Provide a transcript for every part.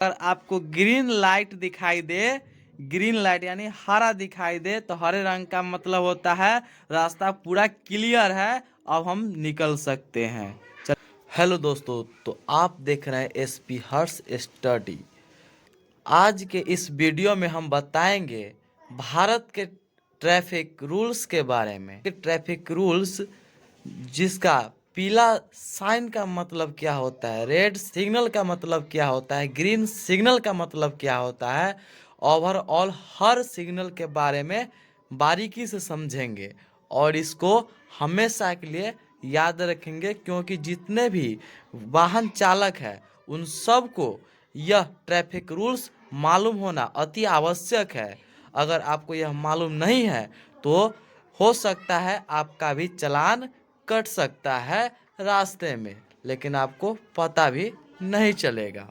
अगर आपको green light दिखाई दे, ग्रीन लाइट यानी हरा दिखाई दे, तो हरे रंग का मतलब होता है रास्ता पूरा क्लियर है, अब हम निकल सकते हैं। हेलो दोस्तों, तो आप देख रहे हैं एसपी हर्ष स्टडी। आज के इस वीडियो में हम बताएंगे भारत के ट्रैफिक रूल्स के बारे में। ट्रैफिक रूल्स जिसका पीला साइन का मतलब क्या होता है, रेड सिग्नल का मतलब क्या होता है, ग्रीन सिग्नल का मतलब क्या होता है, ओवरऑल हर सिग्नल के बारे में बारीकी से समझेंगे और इसको हमेशा के लिए याद रखेंगे, क्योंकि जितने भी वाहन चालक हैं उन सबको यह ट्रैफिक रूल्स मालूम होना अति आवश्यक है। अगर आपको यह मालूम नहीं है तो हो सकता है आपका भी चालान कट सकता है रास्ते में, लेकिन आपको पता भी नहीं चलेगा।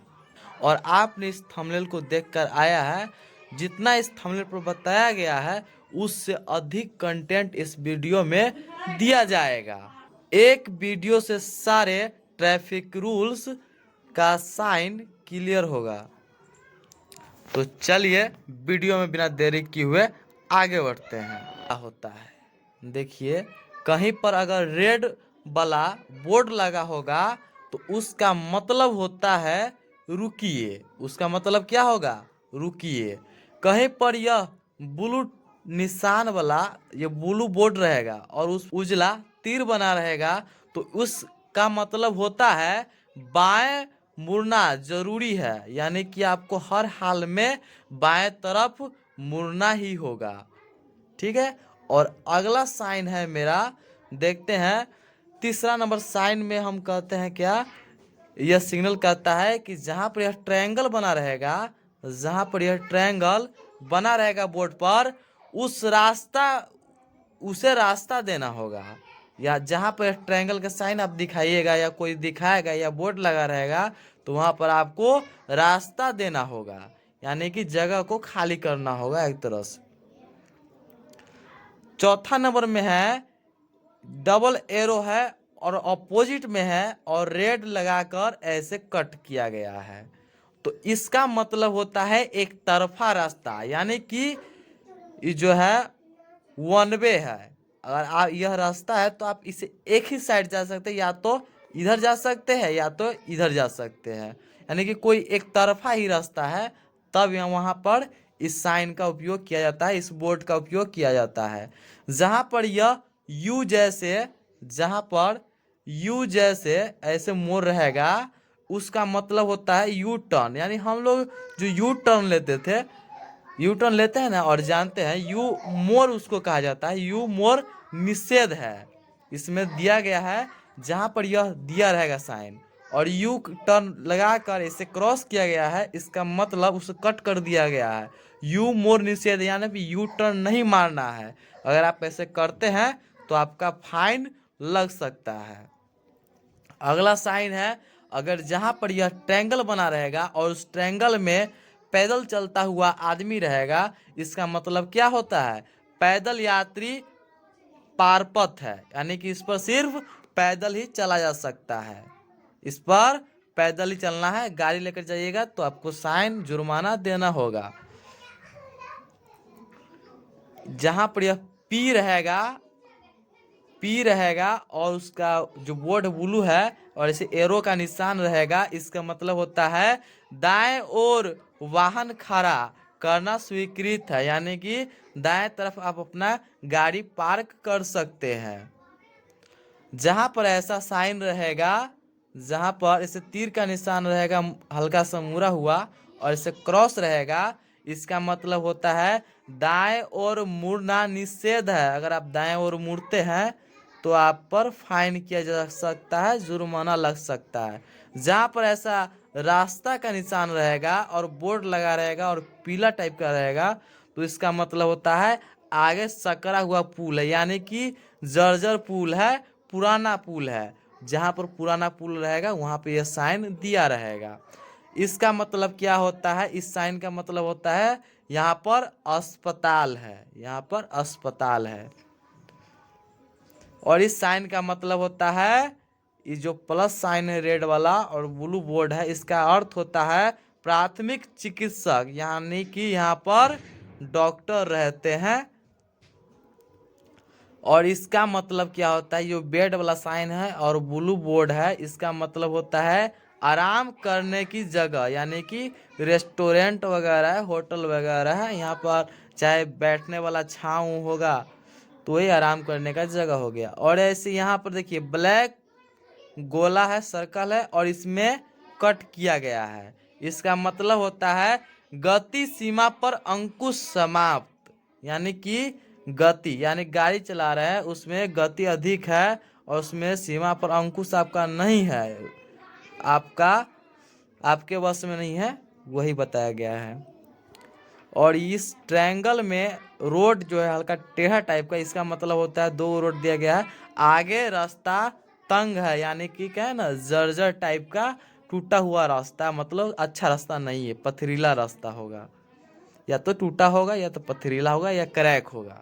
और आपने इस थंबनेल को देखकर आया है, जितना इस थंबनेल पर बताया गया है उससे अधिक कंटेंट इस वीडियो में दिया जाएगा। एक वीडियो से सारे ट्रैफिक रूल्स का साइन क्लियर होगा। तो चलिए वीडियो में बिना देरी किए हुए आगे बढ़ते हैं। क्या होता है देखिए, कहीं पर अगर रेड वाला बोर्ड लगा होगा तो उसका मतलब होता है रुकिए। उसका मतलब क्या होगा? रुकिए। कहीं पर यह ब्लू निशान वाला ये ब्लू बोर्ड रहेगा और उस उजला तीर बना रहेगा तो उसका मतलब होता है बाएं मुड़ना जरूरी है, यानी कि आपको हर हाल में बाएं तरफ मुड़ना ही होगा। ठीक है। और अगला साइन है मेरा, देखते हैं। तीसरा नंबर साइन में हम कहते हैं क्या, यह सिग्नल कहता है कि जहां पर यह ट्रायंगल बना रहेगा, जहां पर यह ट्रायंगल बना रहेगा बोर्ड पर, उसे रास्ता देना होगा। या जहां पर ट्रायंगल का साइन आप दिखाइएगा या कोई दिखाएगा या बोर्ड लगा रहेगा तो वहां पर आपको रास्ता देना होगा, यानी कि जगह को खाली करना होगा एक तरह से। चौथा नंबर में है डबल एरो है और अपोजिट में है और रेड लगाकर ऐसे कट किया गया है, तो इसका मतलब होता है एक तरफा रास्ता, यानी कि ये जो है वन वे है। अगर आप यह रास्ता है तो आप इसे एक ही साइड जा सकते हैं, या तो इधर जा सकते हैं या तो इधर जा सकते हैं, यानी कि कोई एक तरफा ही रास्ता है। तब यहाँ वहाँ पर इस साइन का उपयोग किया जाता है, इस बोर्ड का उपयोग किया जाता है। जहाँ पर यह जहाँ पर यू जैसे ऐसे मोड़ रहेगा उसका मतलब होता है यू टर्न, यानी हम लोग जो यू टर्न लेते हैं ना और जानते हैं, यू मोर उसको कहा जाता है। यू मोर निषेध है, इसमें दिया गया है जहां पर यह दिया रहेगा साइन और यू टर्न लगाकर इसे क्रॉस किया गया है, इसका मतलब उसे कट कर दिया गया है। यू मोर निषेध, यानी कि यू टर्न नहीं मारना है। अगर आप ऐसे करते हैं तो आपका फाइन लग सकता है। अगला साइन है, अगर जहां पर यह ट्रायंगल बना रहेगा और उस ट्रायंगल में पैदल चलता हुआ आदमी रहेगा, इसका मतलब क्या होता है? पैदल यात्री पारपथ है, यानी कि इस पर सिर्फ पैदल ही चला जा सकता है। इस पर पैदल ही चलना है। गाड़ी लेकर जाइएगा तो आपको साइन जुर्माना देना होगा। जहां पर यह पी रहेगा और उसका जो बोर्ड ब्लू है और इसे एरो का निशान रहेगा, इसका मतलब होता है दाएं ओर वाहन खड़ा करना स्वीकृत है, यानी कि दाएं तरफ आप अपना गाड़ी पार्क कर सकते हैं। जहां पर ऐसा साइन रहेगा, जहां पर इसे तीर का निशान रहेगा हल्का सा मुड़ा हुआ और इसे क्रॉस रहेगा, इसका मतलब होता है दाएं ओर मुड़ना निषेध है। अगर आप दाएं ओर मुड़ते हैं तो आप पर फाइन किया जा सकता है, जुर्माना लग सकता है। जहां पर ऐसा रास्ता का निशान रहेगा और बोर्ड लगा रहेगा और पीला टाइप का रहेगा, तो इसका मतलब होता है आगे सकरा हुआ पुल है, यानी कि जर्जर पुल है, पुराना पुल है। जहां पर पुराना पुल रहेगा वहां पे यह साइन दिया रहेगा। इसका मतलब क्या होता है? इस साइन का मतलब होता है यहाँ पर अस्पताल है, यहाँ पर अस्पताल है। और इस साइन का मतलब होता है, ये जो प्लस साइन है रेड वाला और ब्लू बोर्ड है, इसका अर्थ होता है प्राथमिक चिकित्सक यानी कि यहाँ पर डॉक्टर रहते हैं। और इसका मतलब क्या होता है, जो बेड वाला साइन है और ब्लू बोर्ड है, इसका मतलब होता है आराम करने की जगह, यानी कि रेस्टोरेंट वगैरह है, होटल वगैरह है, यहाँ पर चाहे बैठने वाला छाँव होगा तो ये आराम करने का जगह हो गया। और ऐसे यहाँ पर देखिए ब्लैक गोला है, सर्कल है और इसमें कट किया गया है। इसका मतलब होता है गति सीमा पर अंकुश समाप्त, यानी कि गति यानी गाड़ी चला रहे हैं उसमें गति अधिक है और उसमें सीमा पर अंकुश आपका नहीं है, आपका आपके वश में नहीं है, वही बताया गया है। और इस ट्रायंगल में रोड जो है हल्का टेढ़ा टाइप का, इसका मतलब होता है 2 रोड दिया गया है। आगे रास्ता तंग है, यानी कि क्या है ना, जर्जर टाइप का टूटा हुआ रास्ता, मतलब अच्छा रास्ता नहीं है, पथरीला रास्ता होगा, या तो टूटा होगा या तो पथरीला होगा या क्रैक होगा।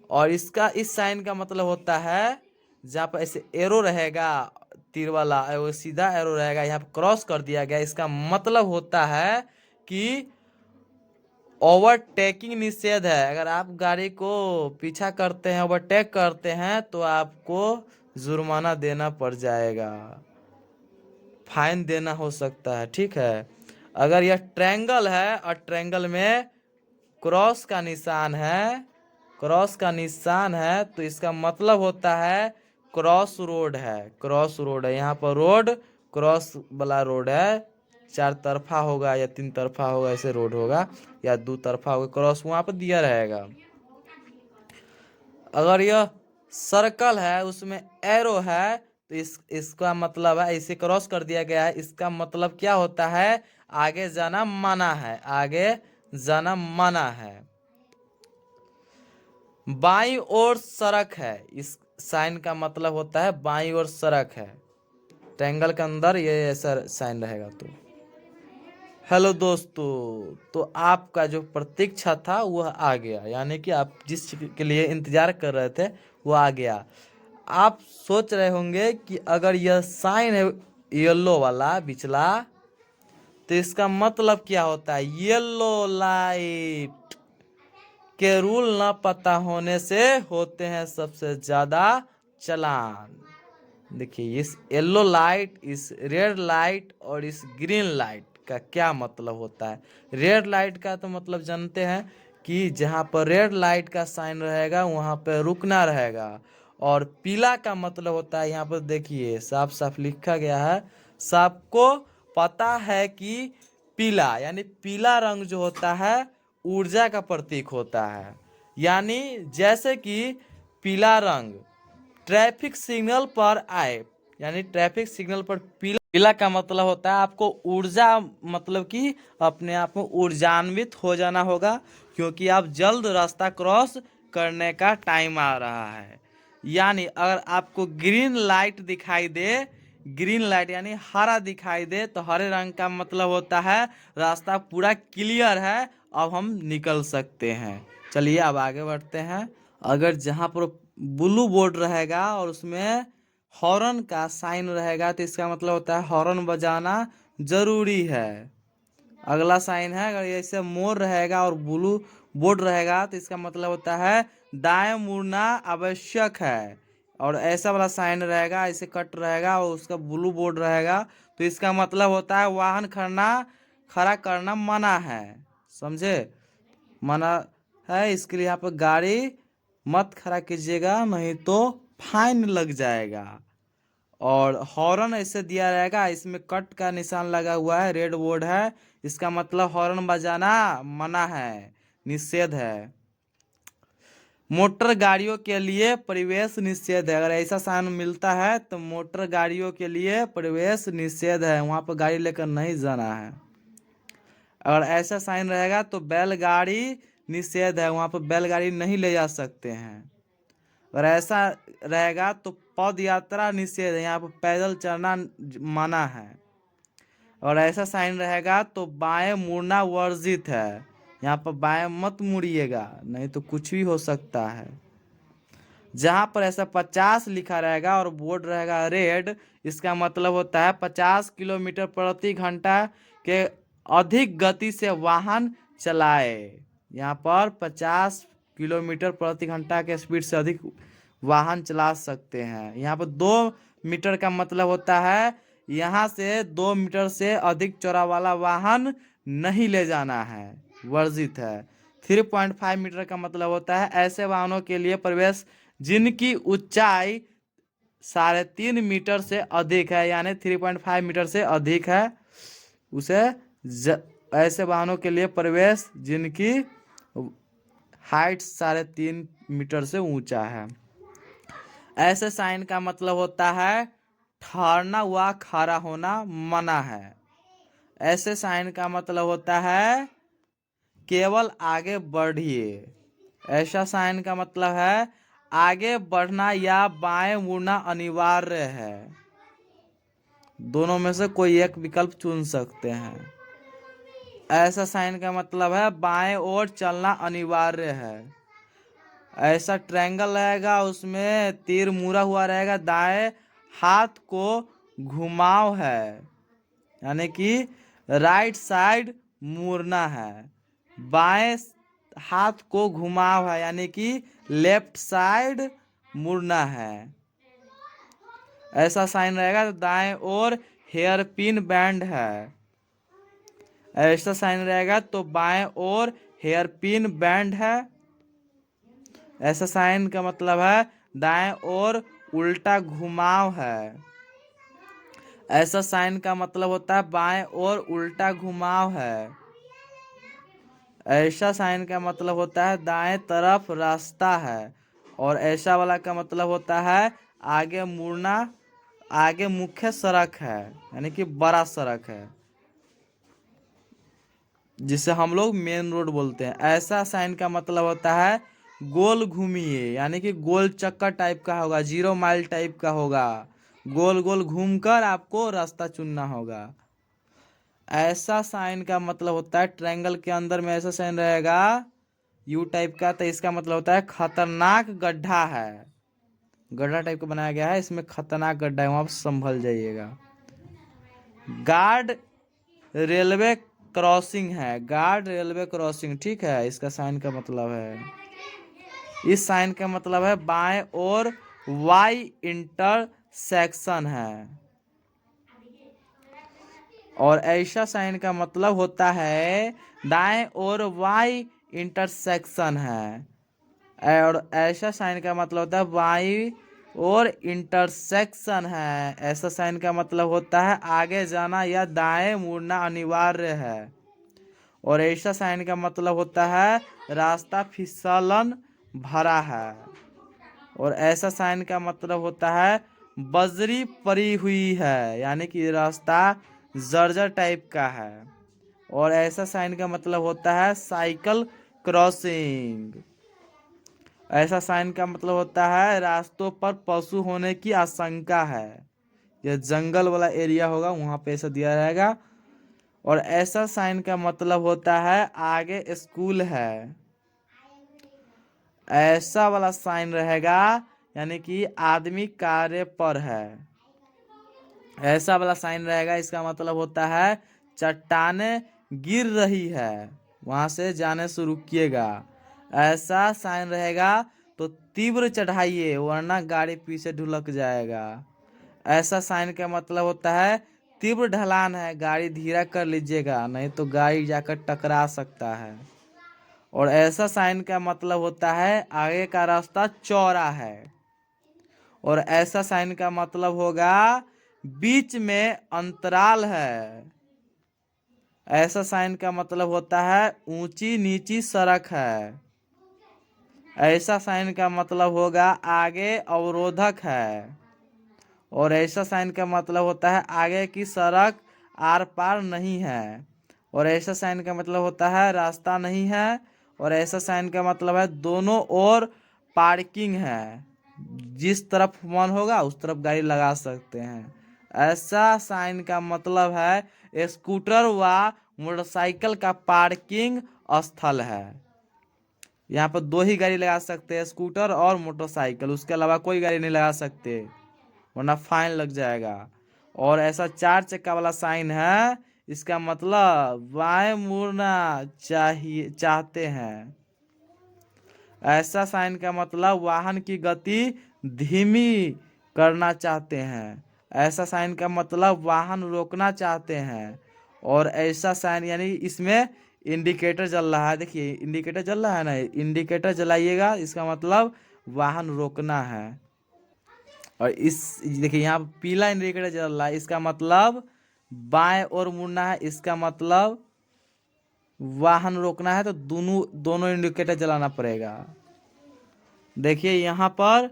और इसका इस साइन का मतलब होता है जहाँ पर ऐसे एरो रहेगा, तीर वाला वो सीधा एरो रहेगा, यहाँ पर क्रॉस कर दिया गया, इसका मतलब होता है कि ओवरटेकिंग निषेध है। अगर आप गाड़ी को पीछा करते हैं, ओवरटेक करते हैं, तो आपको जुर्माना देना पड़ जाएगा, फाइन देना हो सकता है, ठीक है। अगर यह ट्रायंगल है और ट्रायंगल में क्रॉस का निशान है, क्रॉस का निशान है, तो इसका मतलब होता है क्रॉस रोड है, क्रॉस रोड है। यहाँ पर रोड क्रॉस वाला रोड है, 4 तरफा होगा या 3 तरफा होगा, ऐसे रोड होगा, या 2 तरफा होगा, क्रॉस वहाँ पर दिया रहेगा। अगर यह सर्कल है उसमें एरो है, तो इसका मतलब है इसे क्रॉस कर दिया गया है, इसका मतलब क्या होता है, आगे जाना मना है, आगे जाना मना है। बाईं ओर सड़क है, इस साइन का मतलब होता है बाईं ओर सड़क है, ट्रायंगल के अंदर ये ऐसा साइन रहेगा। तो हेलो दोस्तों, तो आपका जो प्रतीक्षा था वह आ गया, यानी कि आप जिस चीज़ के लिए इंतजार कर रहे थे वो आ गया। आप सोच रहे होंगे कि अगर यह साइन है येलो वाला पिछला, तो इसका मतलब क्या होता है, येलो लाइट के रूल ना पता होने से होते हैं सबसे ज्यादा चालान। देखिए इस येलो लाइट, इस रेड लाइट और इस ग्रीन लाइट का क्या मतलब होता है। रेड लाइट का तो मतलब जानते हैं कि जहाँ पर रेड लाइट का साइन रहेगा वहाँ पर रुकना रहेगा। और पीला का मतलब होता है, यहाँ पर देखिए साफ साफ लिखा गया है, सबको पता है कि पीला यानी पीला रंग जो होता है ऊर्जा का प्रतीक होता है। यानी जैसे कि पीला रंग ट्रैफिक सिग्नल पर आए, यानी ट्रैफिक सिग्नल पर पीला का मतलब होता है आपको ऊर्जा, मतलब कि अपने आप में ऊर्जान्वित हो जाना होगा, क्योंकि आप जल्द रास्ता क्रॉस करने का टाइम आ रहा है। यानी अगर आपको ग्रीन लाइट दिखाई दे, ग्रीन लाइट यानी हरा दिखाई दे, तो हरे रंग का मतलब होता है रास्ता पूरा क्लियर है, अब हम निकल सकते हैं। चलिए अब आगे बढ़ते हैं। अगर जहाँ पर ब्लू बोर्ड रहेगा और उसमें हॉर्न का साइन रहेगा, तो इसका मतलब होता है हॉर्न बजाना जरूरी है। अगला साइन है, अगर ऐसे मोड़ रहेगा और ब्लू बोर्ड रहेगा, तो इसका मतलब होता है दाएं मुड़ना आवश्यक है। और ऐसा वाला साइन रहेगा, ऐसे कट रहेगा और उसका ब्लू बोर्ड रहेगा, तो इसका मतलब होता है वाहन खड़ा करना मना है, समझे, मना है। इसके लिए यहाँ पर गाड़ी मत खड़ा कीजिएगा, नहीं तो फाइन लग जाएगा। और हॉर्न ऐसे दिया रहेगा, इसमें कट का निशान लगा हुआ है, रेड बोर्ड है, इसका मतलब हॉर्न बजाना मना है, निषेध है। मोटर गाड़ियों के लिए प्रवेश निषेध है, अगर ऐसा साइन मिलता है तो मोटर गाड़ियों के लिए प्रवेश निषेध है, वहाँ पर गाड़ी लेकर नहीं जाना है। अगर ऐसा साइन रहेगा तो बैलगाड़ी निषेध है, वहाँ पर बैलगाड़ी नहीं ले जा सकते हैं। अगर ऐसा रहेगा तो पद यात्रा निषेध है, यहाँ पर पैदल चलना मना है। और ऐसा साइन रहेगा तो बाएं मुड़ना वर्जित है, यहाँ पर बाएं मत मुड़िएगा, नहीं तो कुछ भी हो सकता है। जहाँ पर ऐसा 50 लिखा रहेगा और बोर्ड रहेगा रेड, इसका मतलब होता है 50 किलोमीटर प्रति घंटा के अधिक गति से वाहन चलाए। यहाँ पर 50 किलोमीटर प्रति घंटा के स्पीड से अधिक वाहन चला सकते हैं। यहाँ पर 2 मीटर का मतलब होता है यहाँ से 2 मीटर से अधिक चौड़ा वाला वाहन नहीं ले जाना है, वर्जित है। 3.5 मीटर का मतलब होता है ऐसे वाहनों के लिए प्रवेश जिनकी ऊंचाई 3.5 मीटर से अधिक है, यानी 3.5 मीटर से अधिक है उसे ऐसे वाहनों के लिए प्रवेश जिनकी हाइट 3.5 मीटर से ऊंचा है। ऐसे साइन का मतलब होता है ठहरना व खड़ा होना मना है। ऐसे साइन का मतलब होता है केवल आगे बढ़िए। ऐसा साइन का मतलब है आगे बढ़ना या बाएं मुड़ना अनिवार्य है। दोनों में से कोई एक विकल्प चुन सकते हैं। ऐसा साइन का मतलब है बाएं ओर चलना अनिवार्य है। ऐसा ट्रायंगल रहेगा, उसमें तीर मुड़ा हुआ रहेगा, दाएं हाथ को घुमाव है, यानी कि राइट साइड मुड़ना है। बाएं हाथ को घुमाव है, यानी कि लेफ्ट साइड मुड़ना है। ऐसा साइन रहेगा तो दाएं ओर हेयर पिन बैंड है। ऐसा साइन रहेगा तो बाएं ओर हेयर पिन बैंड है। ऐसा साइन का मतलब है दाएं ओर उल्टा घुमाव है। ऐसा साइन का मतलब होता है बाएं ओर उल्टा घुमाव है। ऐसा साइन का मतलब होता है दाएं तरफ रास्ता है। और ऐसा वाला का मतलब होता है आगे मुड़ना, आगे मुख्य सड़क है, यानी कि बड़ा सड़क है जिसे हम लोग मेन रोड बोलते हैं। ऐसा साइन का मतलब होता है गोल घूमिए, यानी कि गोल चक्कर टाइप का होगा, 0 माइल टाइप का होगा, गोल गोल घूमकर आपको रास्ता चुनना होगा। ऐसा साइन का मतलब होता है ट्रायंगल के अंदर में ऐसा साइन रहेगा यू टाइप का, तो इसका मतलब होता है खतरनाक गड्ढा है, गड्ढा टाइप का बनाया गया है, इसमें खतरनाक गड्ढा है, वहां पर संभल जाइएगा। गार्ड रेलवे क्रॉसिंग है, गार्ड रेलवे क्रॉसिंग, ठीक है, इसका साइन का मतलब है, इस साइन का मतलब है बाएं और वाई इंटरसेक्शन है। और ऐसा साइन का मतलब होता है दाएं और वाई इंटरसेक्शन है। और ऐसा साइन का मतलब होता है वाई और इंटरसेक्शन है। ऐसा साइन का मतलब होता है आगे जाना या दाएं मुड़ना अनिवार्य है। और ऐसा साइन का मतलब होता है रास्ता फिसलन भरा है। और ऐसा साइन का मतलब होता है बजरी पड़ी हुई है, यानी कि रास्ता जर्जर टाइप का है। और ऐसा साइन का मतलब होता है साइकिल क्रॉसिंग। ऐसा साइन का मतलब होता है रास्तों पर पशु होने की आशंका है, यह जंगल वाला एरिया होगा वहां पे ऐसा दिया रहेगा। और ऐसा साइन का मतलब होता है आगे स्कूल है। ऐसा वाला साइन रहेगा यानी कि आदमी कार्य पर है। ऐसा वाला साइन रहेगा इसका मतलब होता है चट्टाने गिर रही है, वहां से जाने से रुकिएगा। ऐसा साइन रहेगा तो तीव्र चढ़ाइए वरना गाड़ी पीछे ढुलक जाएगा। ऐसा साइन का मतलब होता है तीव्र ढलान है, गाड़ी धीरा कर लीजिएगा नहीं तो गाड़ी जाकर टकरा सकता है। और ऐसा साइन का मतलब होता है आगे का रास्ता चौड़ा है। और ऐसा साइन का मतलब होगा बीच में अंतराल है। ऐसा साइन का मतलब होता है ऊंची नीची सड़क है। ऐसा साइन का मतलब होगा आगे अवरोधक है। और ऐसा साइन का मतलब होता है आगे की सड़क आर पार नहीं है। और ऐसा साइन का मतलब होता है रास्ता नहीं है। और ऐसा साइन का मतलब है दोनों ओर पार्किंग है, जिस तरफ मन होगा उस तरफ गाड़ी लगा सकते हैं। ऐसा साइन का मतलब है स्कूटर व मोटरसाइकिल का पार्किंग स्थल है। यहाँ पर 2 ही गाड़ी लगा सकते हैं, स्कूटर और मोटरसाइकिल, उसके अलावा कोई गाड़ी नहीं लगा सकते वरना फाइन लग जाएगा। और ऐसा 4 चक्का वाला साइन है इसका मतलब बाएं मुड़ना चाहते हैं। ऐसा साइन का मतलब वाहन की गति धीमी करना चाहते हैं। ऐसा साइन का मतलब वाहन रोकना चाहते हैं। और ऐसा साइन यानी इसमें इंडिकेटर जल रहा है, देखिए इंडिकेटर जल रहा है ना, इंडिकेटर जलाइएगा, इसका मतलब वाहन रोकना है। और इस देखिए यहाँ पीला इंडिकेटर जल रहा है, इसका मतलब बाएं ओर मुड़ना है, इसका मतलब वाहन रोकना है, तो दोनों दोनों इंडिकेटर जलाना पड़ेगा। देखिए यहाँ पर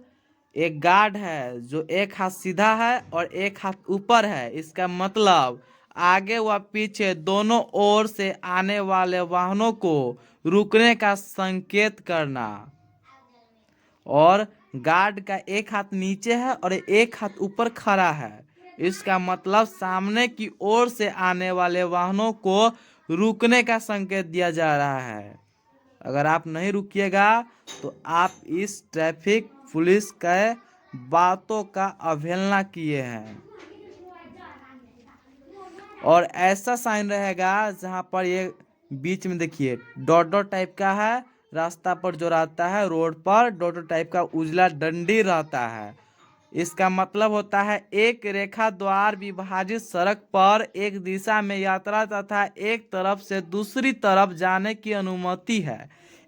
एक गार्ड है जो एक हाथ सीधा है और एक हाथ ऊपर है, इसका मतलब आगे व पीछे दोनों ओर से आने वाले वाहनों को रुकने का संकेत करना। और गार्ड का एक हाथ नीचे है और एक हाथ ऊपर खड़ा है, इसका मतलब सामने की ओर से आने वाले वाहनों को रुकने का संकेत दिया जा रहा है। अगर आप नहीं रुकिएगा तो आप इस ट्रैफिक पुलिस के बातों का अवहेलना किए हैं। और ऐसा साइन रहेगा जहां पर ये बीच में देखिए डॉट डॉट टाइप का है, रास्ता पर जो रहता है रोड पर डॉट डॉट टाइप का उजला डंडी रहता है, इसका मतलब होता है एक रेखा द्वार विभाजित सड़क पर एक दिशा में यात्रा तथा एक तरफ से दूसरी तरफ जाने की अनुमति है।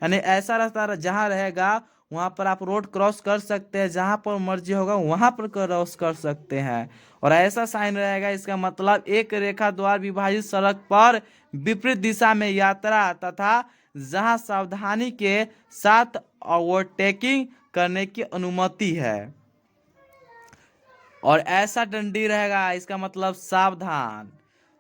यानी ऐसा रास्ता जहाँ रहेगा वहाँ पर आप रोड क्रॉस कर सकते हैं, जहाँ पर मर्जी होगा वहाँ पर क्रॉस कर सकते हैं। और ऐसा साइन रहेगा, इसका मतलब एक रेखा द्वार विभाजित सड़क पर विपरीत दिशा में यात्रा तथा जहाँ सावधानी के साथ ओवरटेकिंग करने की अनुमति है। और ऐसा डंडी रहेगा, इसका मतलब सावधान।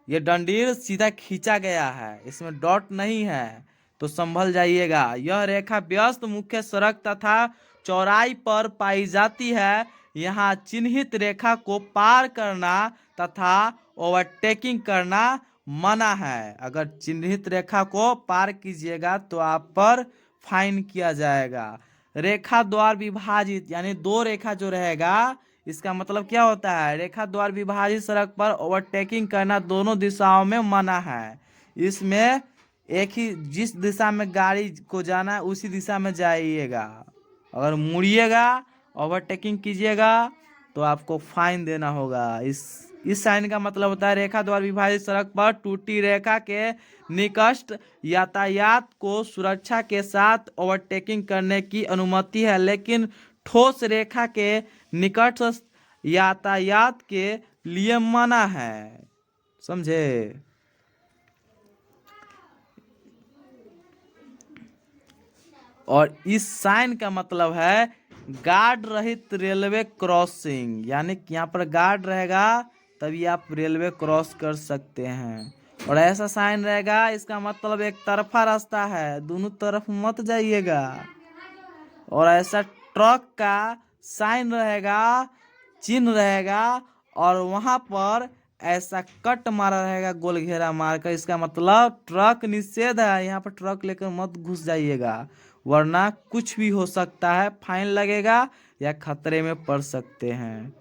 ये डंडी सीधा खींचा गया है, इसमें डॉट नहीं है, तो संभल जाइएगा। यह रेखा व्यस्त मुख्य सड़क तथा चौराई पर पाई जाती है। यहाँ चिन्हित रेखा को पार करना तथा ओवरटेकिंग करना मना है। अगर चिन्हित रेखा को पार कीजिएगा तो आप पर फाइन किया जाएगा। रेखा द्वार विभाजित यानी दो रेखा जो रहेगा, इसका मतलब क्या होता है, रेखा द्वार विभाजित सड़क पर ओवरटेकिंग करना दोनों दिशाओं में मना है। इसमें एक ही जिस दिशा में गाड़ी को जाना है उसी दिशा में जाइएगा। अगर मुड़िएगा ओवरटेकिंग कीजिएगा तो आपको फाइन देना होगा। इस साइन का मतलब होता है रेखा द्वारा विभाजित सड़क पर टूटी रेखा के निकट यातायात को सुरक्षा के साथ ओवरटेकिंग करने की अनुमति है, लेकिन ठोस रेखा के निकट यातायात के लिए मना है। समझे। और इस साइन का मतलब है गार्ड रहित रेलवे क्रॉसिंग, यानी कि यहाँ पर गार्ड रहेगा तभी आप रेलवे क्रॉस कर सकते हैं। और ऐसा साइन रहेगा, इसका मतलब एक तरफा रास्ता है, दोनों तरफ मत जाइएगा। और ऐसा ट्रक का साइन रहेगा, चिन्ह रहेगा, और वहां पर ऐसा कट मारा रहेगा गोल घेरा मारकर, इसका मतलब ट्रक निषेध है, यहाँ पर ट्रक लेकर मत घुस जाइएगा वरना कुछ भी हो सकता है, फाइन लगेगा या खतरे में पड़ सकते हैं।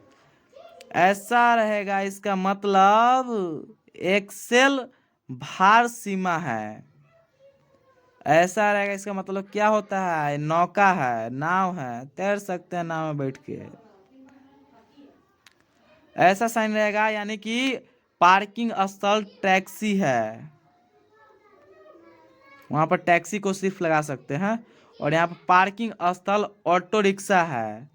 ऐसा रहेगा, इसका मतलब एक्सेल भार सीमा है। ऐसा रहेगा, इसका मतलब क्या होता है, नौका है, नाव है, तैर सकते हैं नाव में बैठ के। ऐसा साइन रहेगा यानी कि पार्किंग स्थल टैक्सी है, वहां पर टैक्सी को सिर्फ लगा सकते हैं। और यहाँ पर पार्किंग स्थल ऑटो रिक्शा है।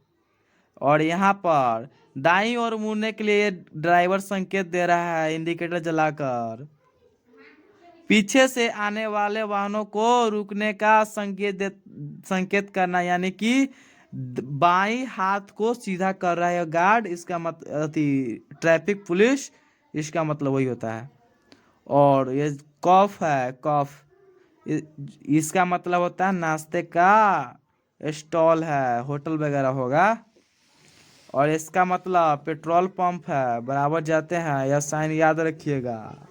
और यहाँ पर दाईं ओर मुड़ने के लिए ड्राइवर संकेत दे रहा है इंडिकेटर जलाकर। पीछे से आने वाले वाहनों को रुकने का संकेत करना, यानी कि बाईं हाथ को सीधा कर रहा है गार्ड, इसका ट्रैफिक पुलिस, इसका मतलब वही होता है। और ये कॉफ है, कॉफ इसका मतलब होता है नाश्ते का स्टॉल है, होटल वगैरह होगा। और इसका मतलब पेट्रोल पंप है, बराबर जाते हैं, यह साइन याद रखिएगा।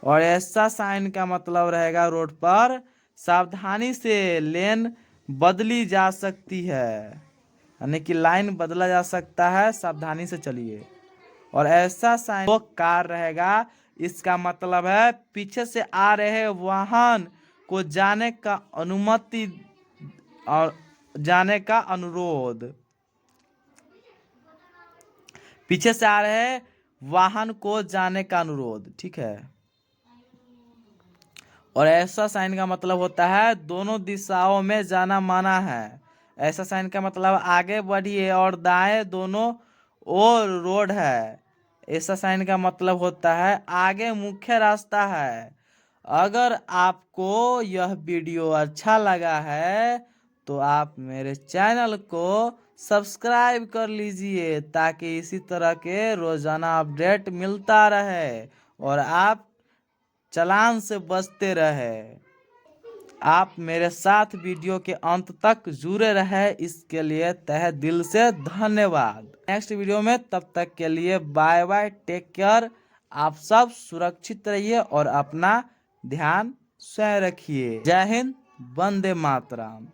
और ऐसा साइन का मतलब रहेगा रोड पर सावधानी से लेन बदली जा सकती है, यानी कि लाइन बदला जा सकता है, सावधानी से चलिए। और ऐसा साइन वो कार रहेगा इसका मतलब है पीछे से आ रहे वाहन को जाने का अनुमति और जाने का अनुरोध। पीछे से आ रहे वाहन को जाने का अनुरोध, ठीक है। और ऐसा साइन का मतलब होता है दोनों दिशाओं में जाना माना है। ऐसा साइन का मतलब आगे बढ़िए और दाएं दोनों ओर रोड है। ऐसा साइन का मतलब होता है आगे मुख्य रास्ता है। अगर आपको यह वीडियो अच्छा लगा है तो आप मेरे चैनल को सब्सक्राइब कर लीजिए ताकि इसी तरह के रोजाना अपडेट मिलता रहे और आप चालान से बचते रहे। आप मेरे साथ वीडियो के अंत तक जुड़े रहे इसके लिए तहे दिल से धन्यवाद। नेक्स्ट वीडियो में तब तक के लिए बाय बाय, टेक केयर। आप सब सुरक्षित रहिए और अपना ध्यान स्वयं रखिए। जय हिंद, वंदे मातरम।